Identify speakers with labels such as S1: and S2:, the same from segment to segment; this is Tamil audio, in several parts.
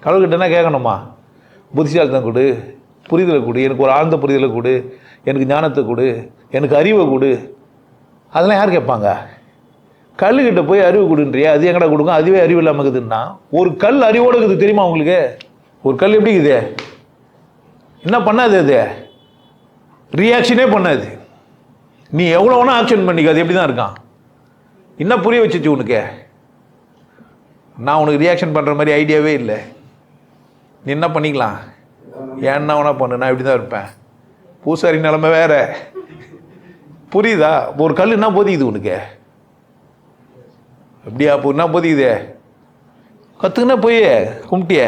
S1: கடவுள்கிட்ட என்ன கேட்கணுமா? புத்திசாலித்தனம் கொடு, புரிதலை கொடு, எனக்கு ஒரு ஆழ்ந்த புரிதலை கொடு, எனக்கு ஞானத்தை கொடு, எனக்கு அறிவை கொடு. அதெல்லாம் யார் கேட்பாங்க? கல்லுக்கிட்ட போய் அறிவு கொடுன்றியா, அது எங்கடா கொடுங்க, அதுவே அறிவு இல்லாமல் இருக்குதுன்னா. ஒரு கல் அறிவோடு இருக்குது தெரியுமா உங்களுக்கு? ஒரு கல் எப்படி இருக்குது? என்ன பண்ணாது? அது ரியாக்ஷனே பண்ணாது. நீ எவ்வளோ வேணா ஆக்ஷன் பண்ணிக்க, அது எப்படி தான் இருக்கான். என்ன புரிய வச்சிச்சு உனக்கு? நான் உனக்கு ரியாக்ஷன் பண்ணுற மாதிரி ஐடியாவே இல்லை. நீ என்ன பண்ணிக்கலாம், ஏன்னா வேணா பண்ணு, நான் இப்படி தான் இருப்பேன். பூசாரி நிலைமை வேற. புரியுதா? ஒரு கல் என்ன போதிக்குது உனக்கு? அப்படியா? அப்போ என்ன போதிக்குது? கற்றுக்குன்னா போய் கும்பிட்டிய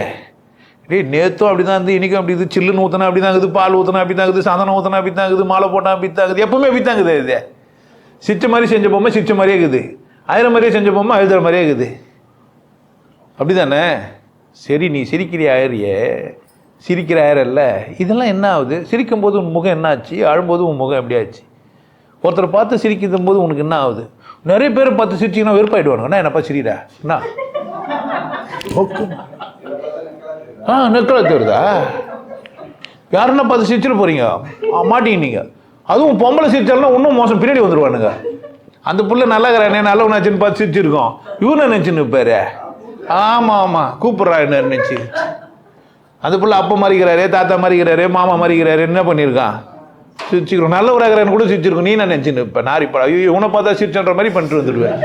S1: டேய், நேற்றும் அப்படி தான் இருந்து, இன்றைக்கும் அப்படி இது, சில்லுன்னு ஊற்றினா அப்படி தான் இருக்குது, பால் ஊற்றினா அப்படி தான் இருக்குது, சாதனம் ஊற்றினா அப்படி தான் இருக்குது, மாலை போட்டால் அப்படி தான் இருக்குது, எப்பவுமே அப்படி தான் இருக்குது. இது சிரிச்ச மாதிரி செஞ்ச பொம்மை சிரிச்ச மாதிரியே இருக்குது, ஆயிரம் மாதிரியே செஞ்ச பொம்மை அழுதுற மாதிரியே இருக்குது. அப்படி தானே? சரி, நீ சிரிக்கிற ஆயிரியே, சிரிக்கிற ஆயிரல்ல, இதெல்லாம் என்ன ஆகுது? சிரிக்கும் போது உன் முகம் என்ன ஆச்சு? அழும்போது உன் முகம் எப்படி ஆச்சு? ஒருத்தரை பார்த்து சிரிக்கும் போது உனக்கு என்ன ஆகுது? நிறைய பேரை பார்த்து சிரிச்சிங்கன்னா வெறுப்பாயிடுவானுங்கண்ணா, என்னப்பா சிரிடா என்ன ஓகே நெக்கலை தருதா? யாருன்னா பார்த்து சிரிச்சிட்டு போகிறீங்க, மாட்டீங்க நீங்கள். அதுவும் பொம்பளை சிரிச்சாலும் இன்னும் மோசம், பின்னாடி வந்துடுவானுங்க. அந்த புள்ள நல்லா இருக்கிறானே, நல்லவனாச்சுன்னு பார்த்து சிரிச்சிருக்கோம், இவனை நினச்சின்னு பேர். ஆமாம் ஆமாம், கூப்பிட்றா என்ன நினச்சி. அந்த புள்ள அப்பா மறிக்கிறாரு, தாத்தா மறிக்கிறாரு, மாமா மறிக்கிறாரு, என்ன பண்ணியிருக்கான்? சிரிச்சுக்கிறோம். நல்லவராகிறான்னு கூட சிரிச்சிருக்கோம். நீ என்ன நினச்சின்னு இப்போ நாரிப்பா, ஐயோ இவனை பார்த்தா சிரிச்சன்ற மாதிரி பண்ணிட்டு வந்துடுவேன்.